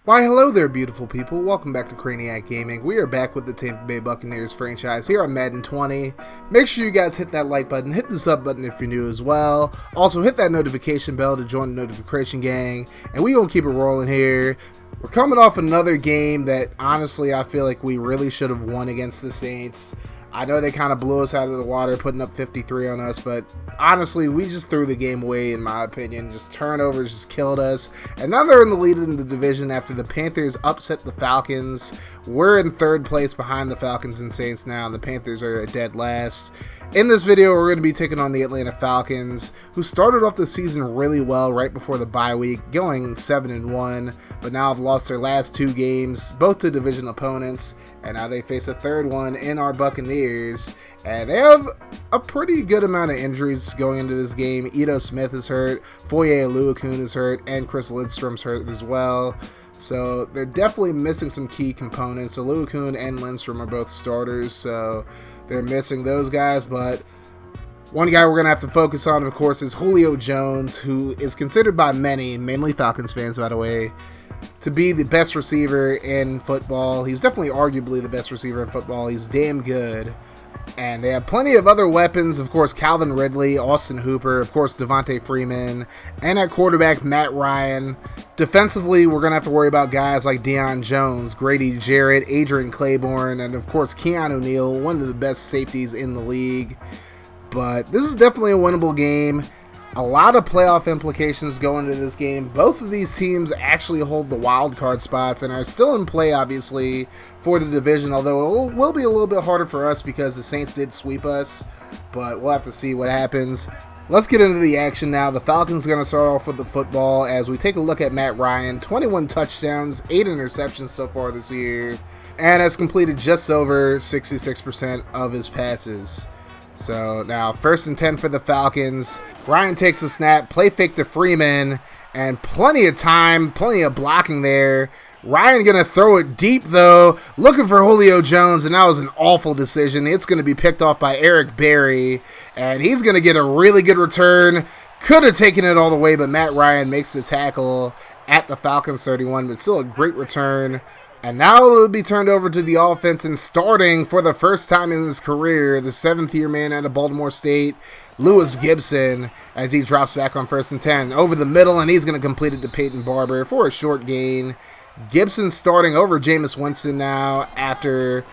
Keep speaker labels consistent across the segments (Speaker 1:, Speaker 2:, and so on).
Speaker 1: Why hello there beautiful people, welcome back to Crayniaq Gaming. We are back with the Tampa Bay Buccaneers franchise here on Madden 20. Make sure you guys hit that like button, hit the sub button if you're new as well. Also hit that notification bell to join the notification gang, and we gonna keep it rolling here. We're coming off another game that honestly I feel like we really should have won against the Saints. I know they kind of blew us out of the water, putting up 53 on us, but honestly, we just threw the game away, in my opinion. Just turnovers just killed us. And now they're in the lead in the division after the Panthers upset the Falcons. We're in third place behind the Falcons and Saints now, and the Panthers are dead last. In this video, we're going to be taking on the Atlanta Falcons, who started off the season really well right before the bye week, going 7-1, but now have lost their last two games, both to division opponents, and now they face a third one in our Buccaneers, and they have a pretty good amount of injuries going into this game. Ito Smith is hurt, Foye Oluokun is hurt, and Chris Lidstrom's hurt as well. So they're definitely missing some key components. Oluokun and Lindstrom are both starters, so they're missing those guys, but one guy we're going to have to focus on, of course, is Julio Jones, who is considered by many, mainly Falcons fans, by the way, to be the best receiver in football. He's definitely arguably the best receiver in football. He's damn good. And they have plenty of other weapons, of course, Calvin Ridley, Austin Hooper, of course, Devontae Freeman, and at quarterback, Matt Ryan. Defensively, we're going to have to worry about guys like Deion Jones, Grady Jarrett, Adrian Claiborne, and of course, Keanu Neal, one of the best safeties in the league. But this is definitely a winnable game. A lot of playoff implications go into this game. Both of these teams actually hold the wild card spots and are still in play, obviously, for the division, although it will be a little bit harder for us because the Saints did sweep us, but we'll have to see what happens. Let's get into the action now. The Falcons are going to start off with the football as we take a look at Matt Ryan. 21 touchdowns, 8 interceptions so far this year, and has completed just over 66% of his passes. So now, 1st and 10 for the Falcons. Ryan takes a snap, play fake to Freeman, and plenty of time, plenty of blocking there. Ryan going to throw it deep, though, looking for Julio Jones, and that was an awful decision. It's going to be picked off by Eric Berry, and he's going to get a really good return. Could have taken it all the way, but Matt Ryan makes the tackle at the Falcons 31, but still a great return. And now it'll be turned over to the offense, and starting for the first time in his career, the 7th-year man out of Baltimore State, Lewis Gibson, as he drops back on 1st and 10. Over the middle, and he's going to complete it to Peyton Barber for a short gain. Gibson starting over Jameis Winston now after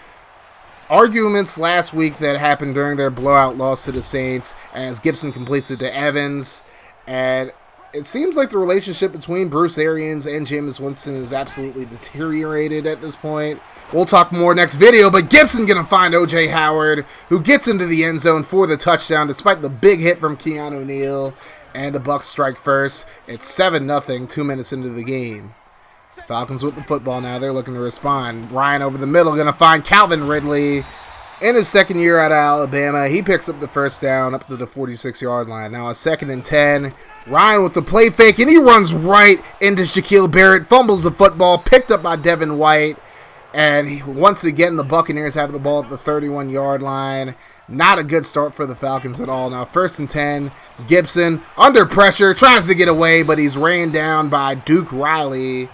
Speaker 1: arguments last week that happened during their blowout loss to the Saints, as Gibson completes it to Evans. And it seems like the relationship between Bruce Arians and Jameis Winston is absolutely deteriorated at this point. We'll talk more next video, but Gibson going to find O.J. Howard, who gets into the end zone for the touchdown despite the big hit from Keanu Neal, and the Bucs strike first. It's 7-0, 2 minutes into the game. Falcons with the football now. They're looking to respond. Ryan over the middle going to find Calvin Ridley. In his 2nd year out of Alabama, he picks up the first down up to the 46-yard line. Now a 2nd and 10. Ryan with the play fake, and he runs right into Shaquille Barrett, fumbles the football, picked up by Devin White, and once again the Buccaneers have the ball at the 31-yard line. Not a good start for the Falcons at all. Now 1st and 10, Gibson under pressure, tries to get away, but he's ran down by Duke Riley,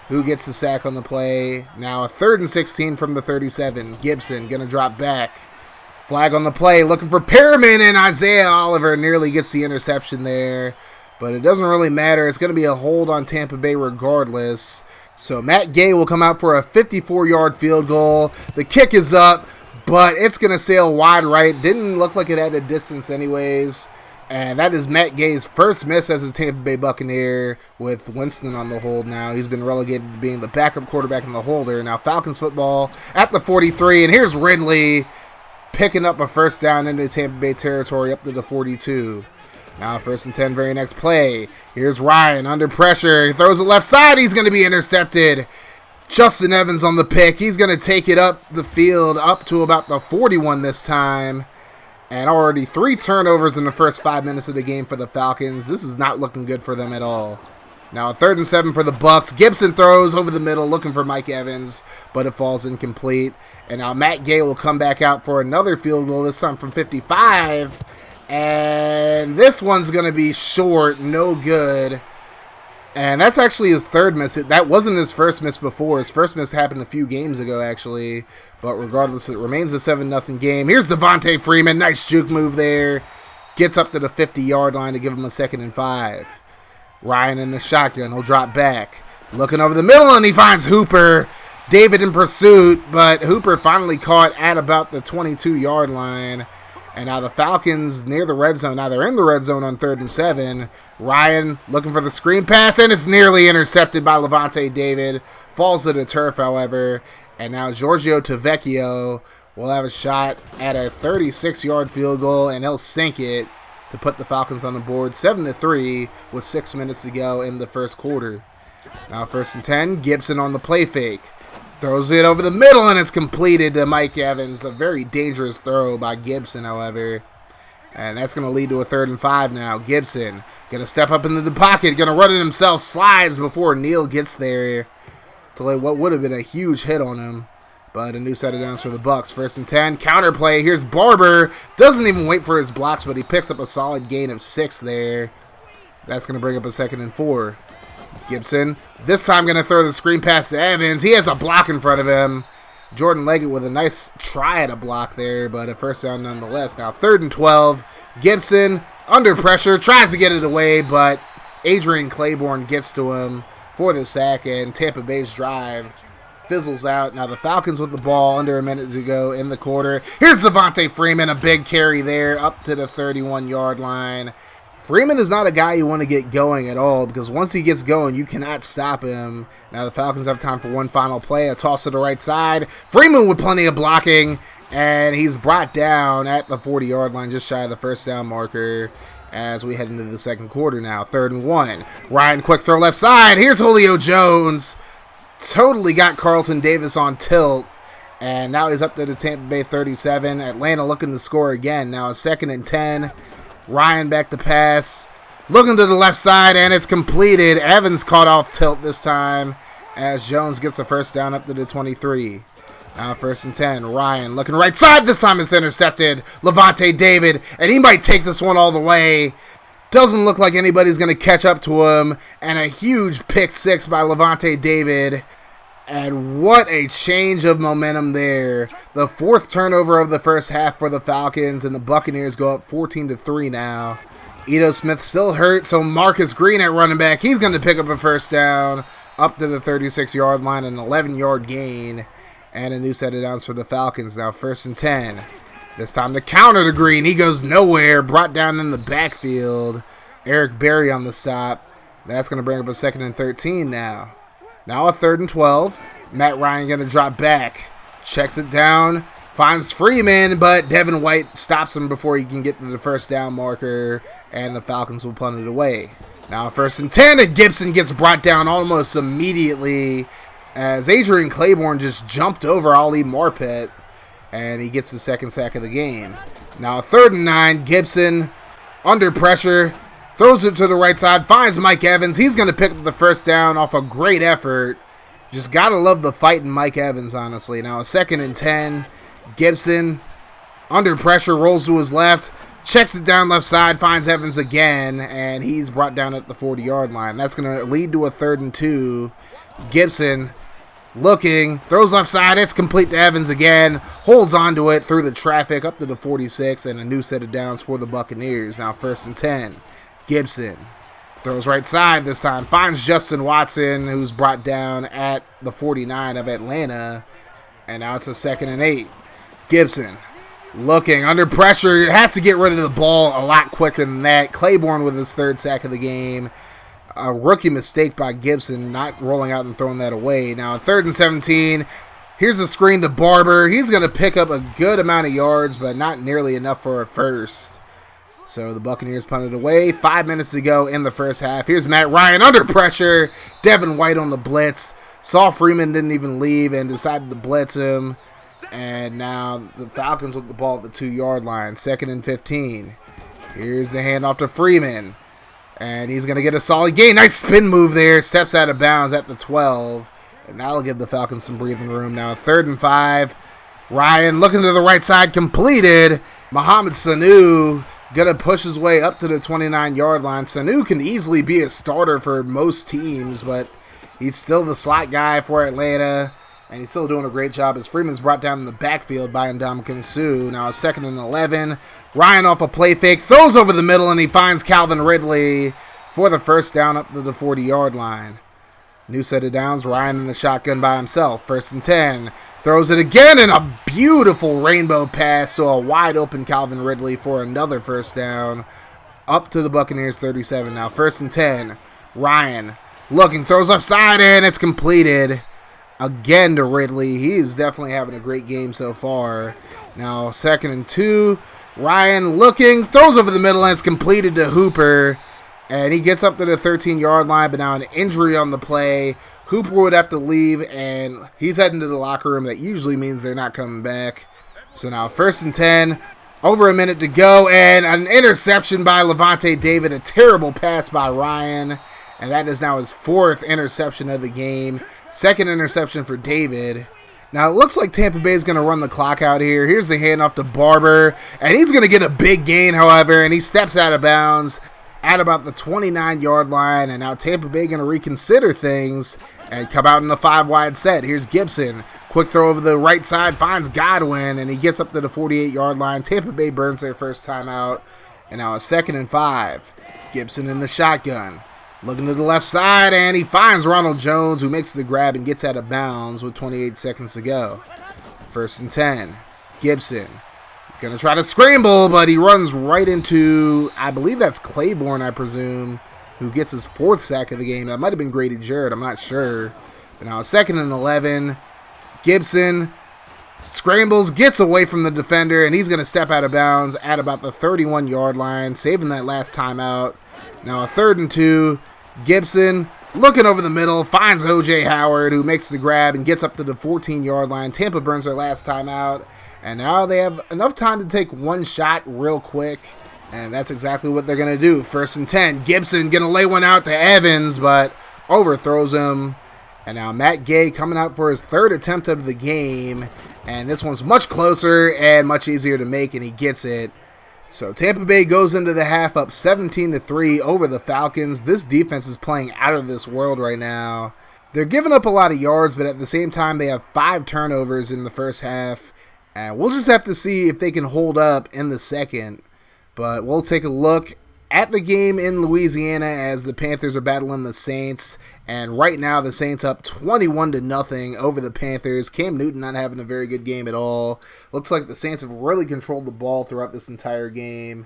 Speaker 1: who gets the sack on the play. Now a 3rd and 16 from the 37, Gibson going to drop back. Flag on the play, looking for Perriman, and Isaiah Oliver nearly gets the interception there. But it doesn't really matter. It's going to be a hold on Tampa Bay regardless. So Matt Gay will come out for a 54-yard field goal. The kick is up, but it's going to sail wide right. Didn't look like it had a distance anyways. And that is Matt Gay's first miss as a Tampa Bay Buccaneer, with Winston on the hold now. He's been relegated to being the backup quarterback and the holder. Now Falcons football at the 43, and here's Ridley picking up a first down into Tampa Bay territory up to the 42. Now 1st and 10, very next play. Here's Ryan under pressure. He throws it left side. He's going to be intercepted. Justin Evans on the pick. He's going to take it up the field up to about the 41 this time. And already 3 turnovers in the first 5 minutes of the game for the Falcons. This is not looking good for them at all. Now a 3rd and 7 for the Bucs. Gibson throws over the middle looking for Mike Evans, but it falls incomplete. And now Matt Gay will come back out for another field goal, this time from 55. And this one's going to be short, no good. And that's actually his third miss. That wasn't his first miss before. His first miss happened a few games ago, actually. But regardless, it remains a 7-0 game. Here's Devontae Freeman. Nice juke move there. Gets up to the 50-yard line to give him a 2nd and 5. Ryan in the shotgun. He'll drop back. Looking over the middle, and he finds Hooper. David in pursuit, but Hooper finally caught at about the 22-yard line. And now the Falcons near the red zone. Now they're in the red zone on 3rd and 7. Ryan looking for the screen pass, and it's nearly intercepted by Levante David. Falls to the turf, however. And now Giorgio Tavecchio will have a shot at a 36-yard field goal, and he'll sink it to put the Falcons on the board 7-3 with 6 minutes to go in the first quarter. Now 1st and 10, Gibson on the play fake. Throws it over the middle, and it's completed to Mike Evans. A very dangerous throw by Gibson, however. And that's going to lead to a 3rd and 5 now. Gibson going to step up into the pocket, going to run it himself, slides before Neal gets there to lay what would have been a huge hit on him. But a new set of downs for the Bucs. 1st and 10, counter play. Here's Barber. Doesn't even wait for his blocks, but he picks up a solid gain of 6 there. That's going to bring up a 2nd and 4. Gibson, this time going to throw the screen pass to Evans. He has a block in front of him. Jordan Leggett with a nice try at a block there, but a 1st down nonetheless. Now 3rd and 12. Gibson, under pressure, tries to get it away, but Adrian Claiborne gets to him for the sack, and Tampa Bay's drive fizzles out. Now the Falcons with the ball under a minute to go in the quarter. Here's Devontae Freeman, a big carry there up to the 31-yard line. Freeman is not a guy you want to get going at all, because once he gets going, you cannot stop him. Now the Falcons have time for one final play, a toss to the right side. Freeman with plenty of blocking, and he's brought down at the 40-yard line, just shy of the 1st down marker as we head into the second quarter now. 3rd and 1. Ryan, quick throw left side. Here's Julio Jones. Totally got Carlton Davis on tilt, and now he's up to the Tampa Bay 37. Atlanta looking to score again. Now a 2nd and 10. Ryan back to pass, looking to the left side, and it's completed. Evans caught off tilt this time as Jones gets a 1st down up to the 23. Now 1st and 10, Ryan looking right side. This time it's intercepted. Levante David, and he might take this one all the way. Doesn't look like anybody's going to catch up to him, and a huge pick 6 by Levante David. And what a change of momentum there. The 4th turnover of the first half for the Falcons, and the Buccaneers go up 14-3 now. Ito Smith still hurt, so Marcus Green at running back. He's going to pick up a 1st down up to the 36-yard line, an 11-yard gain, and a new set of downs for the Falcons. Now 1st and 10. This time the counter to Green. He goes nowhere, brought down in the backfield. Eric Berry on the stop. That's going to bring up a 2nd and 13 now. Now a 3rd and 12. Matt Ryan going to drop back. Checks it down. Finds Freeman, but Devin White stops him before he can get to the 1st down marker, and the Falcons will punt it away. Now 1st and 10, and Gibson gets brought down almost immediately as Adrian Claiborne just jumped over Ali Marpet, and he gets the 2nd sack of the game. Now 3rd and 9, Gibson under pressure. Throws it to the right side, finds Mike Evans. He's going to pick up the 1st down off a great effort. Just got to love the fight in Mike Evans, honestly. Now a 2nd and 10. Gibson, under pressure, rolls to his left. Checks it down left side, finds Evans again, and he's brought down at the 40-yard line. That's going to lead to a 3rd and 2. Gibson looking, throws left side. It's complete to Evans again. Holds onto it through the traffic up to the 46, and a new set of downs for the Buccaneers. Now 1st and 10. Gibson throws right side this time. Finds Justin Watson, who's brought down at the 49 of Atlanta. And now it's a 2nd and 8. Gibson looking under pressure. Has to get rid of the ball a lot quicker than that. Claiborne with his 3rd sack of the game. A rookie mistake by Gibson, not rolling out and throwing that away. Now 3rd and 17. Here's a screen to Barber. He's going to pick up a good amount of yards, but not nearly enough for a 1st. So the Buccaneers punted away. 5 minutes to go in the first half. Here's Matt Ryan under pressure. Devin White on the blitz. Saw Freeman didn't even leave and decided to blitz him. And now the Falcons with the ball at the 2-yard line. 2nd and 15. Here's the handoff to Freeman. And he's going to get a solid gain. Nice spin move there. Steps out of bounds at the 12. And that'll give the Falcons some breathing room. Now 3rd and 5. Ryan looking to the right side. Completed. Mohamed Sanu Gonna push his way up to the 29-yard line. Sanu can easily be a starter for most teams, but he's still the slot guy for Atlanta, and he's still doing a great job as Freeman's brought down in the backfield by Ndamukong Suh. Now a 2nd and 11. Ryan off a play fake, throws over the middle, and he finds Calvin Ridley for the first down up to the 40-yard line. New set of downs, Ryan in the shotgun by himself. 1st and 10. Throws it again, and a beautiful rainbow pass to a wide-open Calvin Ridley for another first down up to the Buccaneers 37. Now 1st and 10. Ryan looking, throws offside, and it's completed again to Ridley. He is definitely having a great game so far. Now 2nd and 2. Ryan looking, throws over the middle, and it's completed to Hooper. And he gets up to the 13-yard line, but now an injury on the play. Hooper would have to leave, and he's heading to the locker room. That usually means they're not coming back. So now 1st and 10, over a minute to go, and an interception by Levante David. A terrible pass by Ryan, and that is now his 4th interception of the game. 2nd interception for David. Now it looks like Tampa Bay is going to run the clock out here. Here's the handoff to Barber, and he's going to get a big gain, however, and he steps out of bounds at about the 29-yard line, and now Tampa Bay going to reconsider things and come out in a 5-wide set. Here's Gibson. Quick throw over the right side, finds Godwin, and he gets up to the 48-yard line. Tampa Bay burns their first time out, and now a 2nd and 5. Gibson in the shotgun. Looking to the left side, and he finds Ronald Jones, who makes the grab and gets out of bounds with 28 seconds to go. 1st and 10. Gibson. Going to try to scramble, but he runs right into, I believe that's Claiborne, I presume, who gets his 4th sack of the game. That might have been Grady Jarrett, I'm not sure. But now 2nd and 11. Gibson scrambles, gets away from the defender, and he's going to step out of bounds at about the 31-yard line, saving that last timeout. Now a 3rd and 2. Gibson looking over the middle, finds O.J. Howard, who makes the grab and gets up to the 14-yard line. Tampa burns their last timeout. And now they have enough time to take one shot real quick. And that's exactly what they're going to do. 1st and 10. Gibson going to lay one out to Evans, but overthrows him. And now Matt Gay coming out for his 3rd attempt of the game. And this one's much closer and much easier to make, and he gets it. So Tampa Bay goes into the half up 17-3 over the Falcons. This defense is playing out of this world right now. They're giving up a lot of yards, but at the same time, they have 5 turnovers in the first half. And we'll just have to see if they can hold up in the second. But we'll take a look at the game in Louisiana as the Panthers are battling the Saints. And right now, the Saints up 21-0 over the Panthers. Cam Newton not having a very good game at all. Looks like the Saints have really controlled the ball throughout this entire game.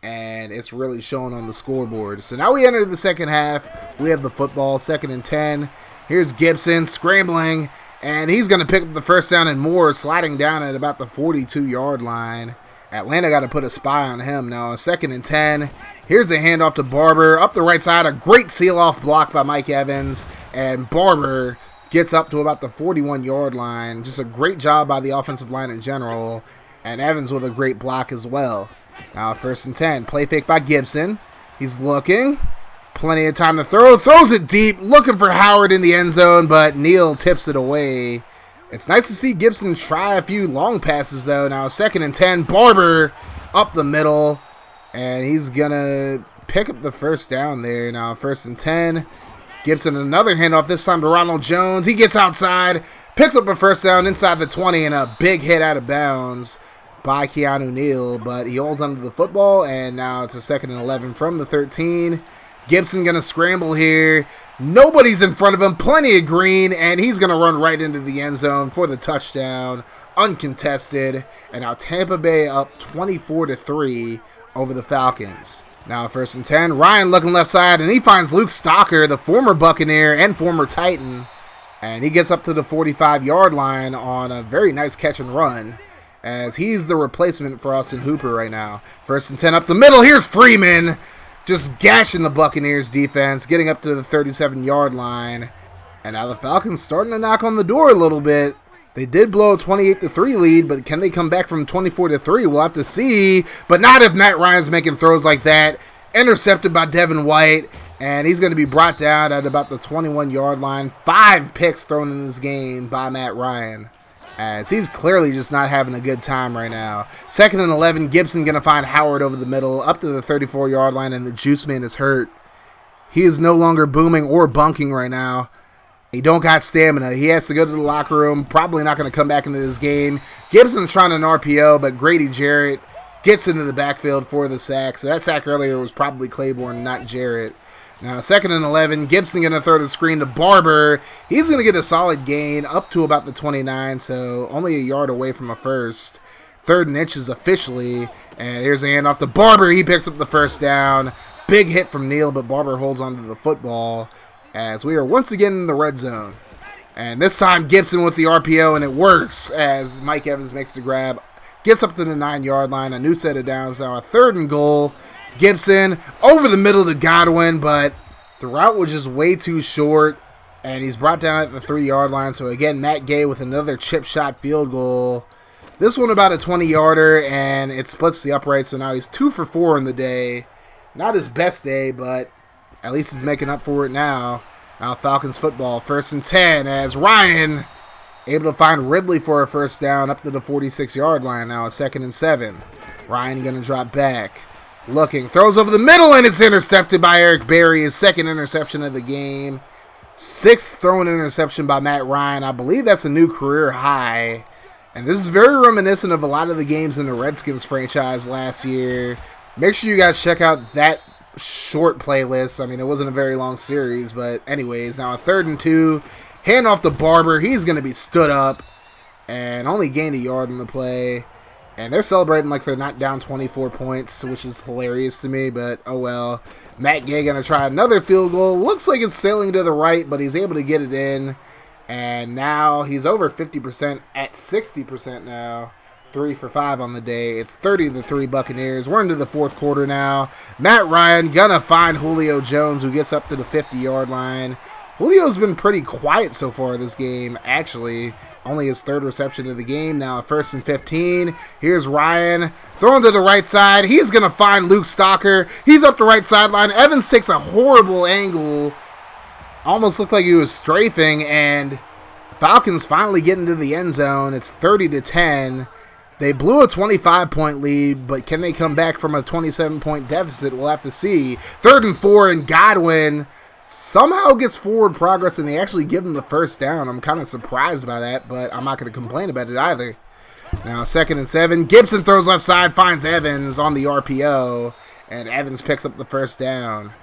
Speaker 1: And it's really showing on the scoreboard. So now we enter the second half. We have the football, 2nd and 10. Here's Gibson scrambling. And he's going to pick up the first down and more, sliding down at about the 42-yard line. Atlanta got to put a spy on him now. 2nd and 10. Here's a handoff to Barber. Up the right side, a great seal-off block by Mike Evans. And Barber gets up to about the 41-yard line. Just a great job by the offensive line in general. And Evans with a great block as well. Now 1st and 10. Play fake by Gibson. He's looking. Plenty of time to throw. Throws it deep. Looking for Howard in the end zone, but Neal tips it away. It's nice to see Gibson try a few long passes, though. Now 2nd and 10. Barber up the middle. And he's going to pick up the first down there. Now 1st and 10. Gibson another handoff, this time to Ronald Jones. He gets outside. Picks up a first down inside the 20 and a big hit out of bounds by Keanu Neal. But he holds onto the football, and now it's a 2nd and 11 from the 13. Gibson going to scramble here. Nobody's in front of him. Plenty of green, and he's going to run right into the end zone for the touchdown. Uncontested. And now Tampa Bay up 24-3 over the Falcons. Now 1st and 10. Ryan looking left side, and he finds Luke Stalker, the former Buccaneer and former Titan. And he gets up to the 45-yard line on a very nice catch and run, as he's the replacement for Austin Hooper right now. 1st and 10 up the middle. Here's Freeman. Just gashing the Buccaneers defense, getting up to the 37-yard line. And now the Falcons starting to knock on the door a little bit. They did blow a 28-3 lead, but can they come back from 24-3? We'll have to see. But not if Matt Ryan's making throws like that. Intercepted by Devin White, and he's going to be brought down at about the 21-yard line. 5 picks thrown in this game by Matt Ryan. as he's clearly just not having a good time right now. 2nd and 11, Gibson going to find Howard over the middle, up to the 34-yard line, and the juice man is hurt. He is no longer booming or bunking right now. He don't got stamina. He has to go to the locker room. Probably not going to come back into this game. Gibson's trying an RPO, but Grady Jarrett gets into the backfield for the sack. So that sack earlier was probably Claiborne, not Jarrett. Now, 2nd and 11, Gibson going to throw the screen to Barber. He's going to get a solid gain up to about the 29, so only a yard away from a first. 3rd and inches officially, and here's a handoff to Barber. He picks up the first down. Big hit from Neal, but Barber holds onto the football as we are once again in the red zone. And this time Gibson with the RPO, and it works as Mike Evans makes the grab. Gets up to the 9-yard line, a new set of downs. Now a 3rd and goal. Gibson over the middle to Godwin, but the route was just way too short, and he's brought down at the 3-yard line. So again, Matt Gay with another chip shot field goal. This one about a 20-yarder, and it splits the upright, so now he's 2 for 4 in the day. Not his best day, but at least he's making up for it now. Now Falcons football, 1st and 10, as Ryan able to find Ridley for a first down up to the 46-yard line. Now a 2nd and 7. Ryan going to drop back. Looking, throws over the middle, and it's intercepted by Eric Berry, his 2nd interception of the game. 6th throwing interception by Matt Ryan. I believe that's a new career high. And this is very reminiscent of a lot of the games in the Redskins franchise last year. Make sure you guys check out that short playlist. I mean, it wasn't a very long series, but anyways, now a 3rd and 2. Hand off to Barber. He's going to be stood up and only gained a yard in the play. And they're celebrating like they're not down 24 points, which is hilarious to me, but oh well. Matt Gay going to try another field goal. Looks like it's sailing to the right, but he's able to get it in. And now he's over 50% at 60% now. 3 for 5 on the day. It's 30-3 Buccaneers. We're into the 4th quarter now. Matt Ryan going to find Julio Jones, who gets up to the 50-yard line. Julio's been pretty quiet so far this game, actually. Only his 3rd reception of the game. Now 1st and 15. Here's Ryan throwing to the right side. He's going to find Luke Stalker. He's up the right sideline. Evans takes a horrible angle. Almost looked like he was strafing, and Falcons finally get into the end zone. It's 30-10. They blew a 25-point lead, but can they come back from a 27-point deficit? We'll have to see. 3rd and 4, and Godwin somehow gets forward progress, and they actually give him the first down. I'm kind of surprised by that, but I'm not going to complain about it either. Now 2nd and 7. Gibson throws left side, finds Evans on the RPO, and Evans picks up the first down.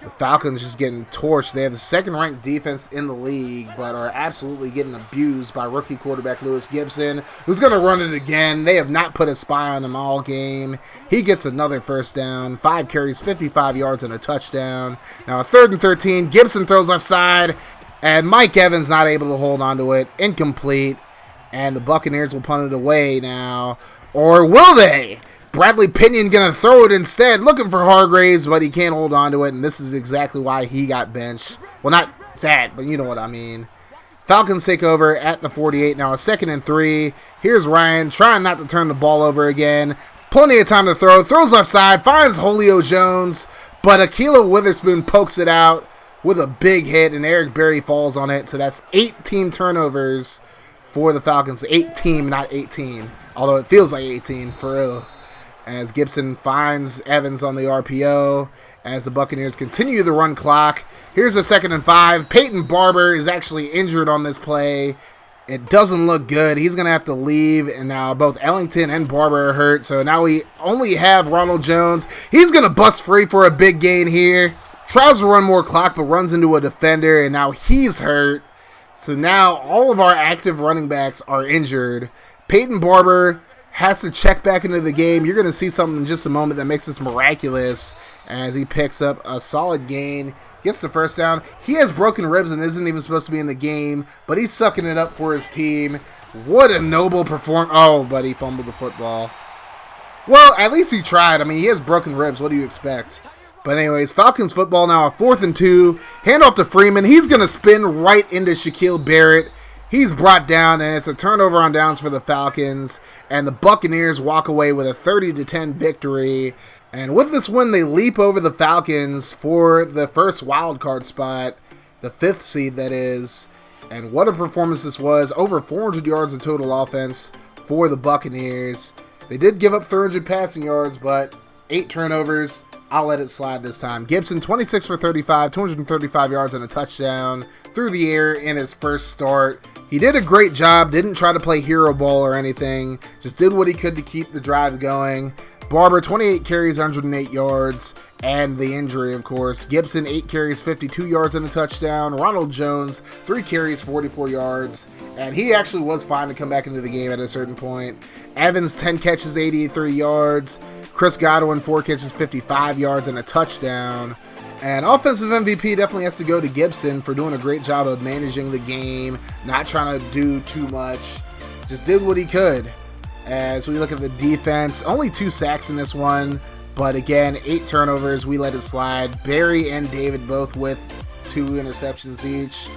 Speaker 1: The Falcons just getting torched. They have the 2nd-ranked defense in the league, but are absolutely getting abused by rookie quarterback Lewis Gibson, who's going to run it again. They have not put a spy on him all game. He gets another first down. 5 carries, 55 yards, and a touchdown. Now, 3rd and 13. Gibson throws left side, and Mike Evans not able to hold on to it. Incomplete, and the Buccaneers will punt it away now. Or will they? Bradley Pinion going to throw it instead, looking for Hargraves, but he can't hold on to it, and this is exactly why he got benched. Well, not that, but you know what I mean. Falcons take over at the 48. Now a 2nd and 3. Here's Ryan trying not to turn the ball over again. Plenty of time to throw. Throws left side, finds Julio Jones, but Ahkello Witherspoon pokes it out with a big hit, and Eric Berry falls on it. So that's 8 team turnovers for the Falcons. 8 team, not 18, although it feels like 18 for real. As Gibson finds Evans on the RPO as the Buccaneers continue the run clock. Here's a 2nd and 5. Peyton Barber is actually injured on this play. It doesn't look good. He's going to have to leave, and now both Ellington and Barber are hurt, so now we only have Ronald Jones. He's going to bust free for a big gain here. Tries to run more clock, but runs into a defender, and now he's hurt. So now all of our active running backs are injured. Peyton Barber has to check back into the game. You're going to see something in just a moment that makes this miraculous as he picks up a solid gain, gets the first down. He has broken ribs and isn't even supposed to be in the game, but he's sucking it up for his team. What a noble performance. Oh, but he fumbled the football. Well, at least he tried. I mean, he has broken ribs. What do you expect? But anyways, Falcons football now a 4th and 2. Handoff to Freeman. He's going to spin right into Shaquille Barrett. He's brought down, and it's a turnover on downs for the Falcons, and the Buccaneers walk away with a 30-10 victory. And with this win, they leap over the Falcons for the first wild card spot, the 5th seed that is. And what a performance this was. Over 400 yards of total offense for the Buccaneers. They did give up 300 passing yards, but 8 turnovers. I'll let it slide this time. Gibson, 26 for 35, 235 yards and a touchdown through the air in his first start. He did a great job, didn't try to play hero ball or anything, just did what he could to keep the drives going. Barber, 28 carries, 108 yards, and the injury, of course. Gibson, 8 carries, 52 yards and a touchdown. Ronald Jones, 3 carries, 44 yards, and he actually was fine to come back into the game at a certain point. Evans, 10 catches, 83 yards. Chris Godwin, 4 catches, 55 yards, and a touchdown. And offensive MVP definitely has to go to Gibson for doing a great job of managing the game, not trying to do too much. Just did what he could. As we look at the defense, only 2 sacks in this one, but again, 8 turnovers. We let it slide. Barry and David both with 2 interceptions each.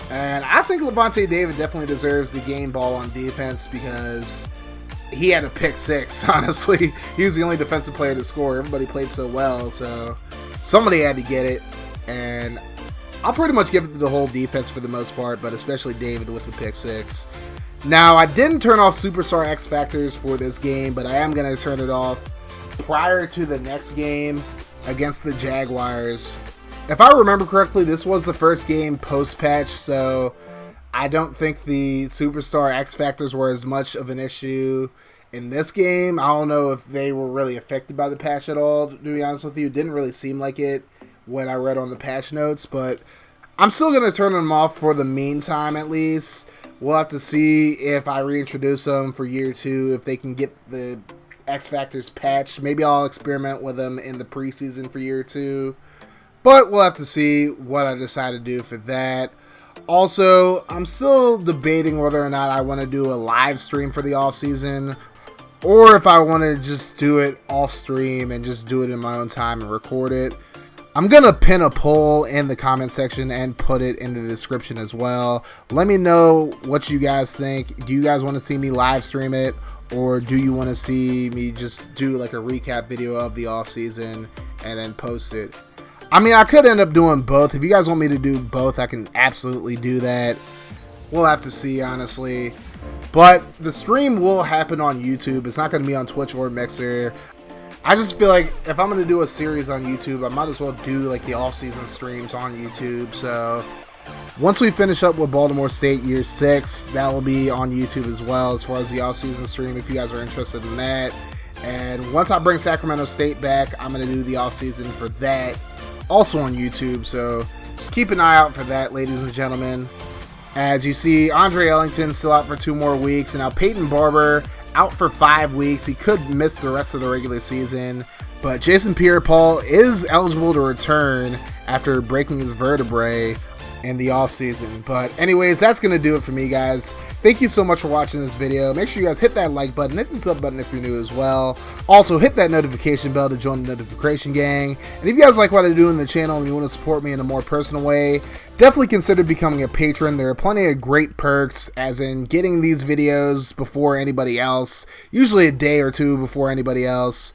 Speaker 1: And I think Levante David definitely deserves the game ball on defense because he had a pick 6, honestly. He was the only defensive player to score. Everybody played so well, so somebody had to get it. And I'll pretty much give it to the whole defense for the most part, but especially David with the pick 6. Now, I didn't turn off Superstar X Factors for this game, but I am going to turn it off prior to the next game against the Jaguars. If I remember correctly, this was the first game post-patch, so I don't think the Superstar X Factors were as much of an issue in this game. I don't know if they were really affected by the patch at all, to be honest with you. It didn't really seem like it when I read on the patch notes, but I'm still going to turn them off for the meantime at least. We'll have to see if I reintroduce them for year 2, if they can get the X Factors patched. Maybe I'll experiment with them in the preseason for year 2. But we'll have to see what I decide to do for that. Also, I'm still debating whether or not I want to do a live stream for the offseason, or if I want to just do it off stream and just do it in my own time and record it. I'm going to pin a poll in the comment section and put it in the description as well. Let me know what you guys think. Do you guys want to see me live stream it, or do you want to see me just do like a recap video of the offseason and then post it? I mean, I could end up doing both. If you guys want me to do both, I can absolutely do that. We'll have to see, honestly. But the stream will happen on YouTube. It's not going to be on Twitch or Mixer. I just feel like if I'm going to do a series on YouTube, I might as well do like the off-season streams on YouTube. So once we finish up with Baltimore State year 6, that will be on YouTube as well as far as the off-season stream if you guys are interested in that. And once I bring Sacramento State back, I'm going to do the off-season for that also on YouTube. So just keep an eye out for that, ladies and gentlemen. As you see, Andre Ellington still out for 2 more weeks, and now Peyton Barber out for 5 weeks. He could miss the rest of the regular season, but Jason Pierre-Paul is eligible to return after breaking his vertebrae in the offseason. But anyways, that's going to do it for me, guys. Thank you so much for watching this video. Make sure you guys hit that like button, hit the sub button if you're new as well. Also, hit that notification bell to join the notification gang. And if you guys like what I do in the channel and you want to support me in a more personal way, definitely consider becoming a patron. There are plenty of great perks, as in getting these videos before anybody else, usually a day or 2 before anybody else.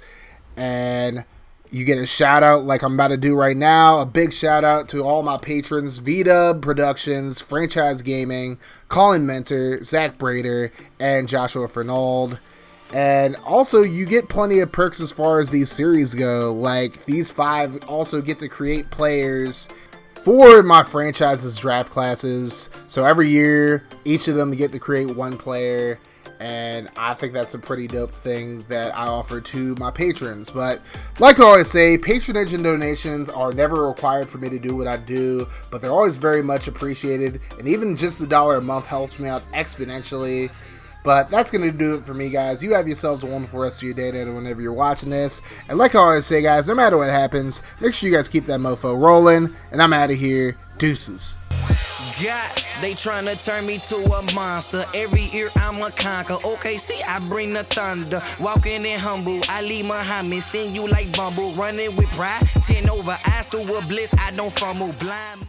Speaker 1: And you get a shout out like I'm about to do right now. A big shout out to all my patrons: VDub Productions, Franchise Gaming, Colin Mentor, Zach Brader, and Joshua Fernald. And also, you get plenty of perks as far as these series go. Like, these 5 also get to create players for my franchise's draft classes. So every year, each of them get to create 1 player. And I think that's a pretty dope thing that I offer to my patrons. But like I always say, patronage and donations are never required for me to do what I do, but they're always very much appreciated. And even just $1 a month helps me out exponentially. But that's going to do it for me, guys. You have yourselves a wonderful rest of your day whenever you're watching this. And like I always say, guys, no matter what happens, make sure you guys keep that mofo rolling. And I'm out of here. Deuces.
Speaker 2: God, they tryna turn me to a monster. Every year I'm a conquer. Okay, see, I bring the thunder. Walking in humble, I leave Muhammad. Sting you like Bumble. Running with pride, 10 over. Eyes through a bliss, I don't fumble. Blind.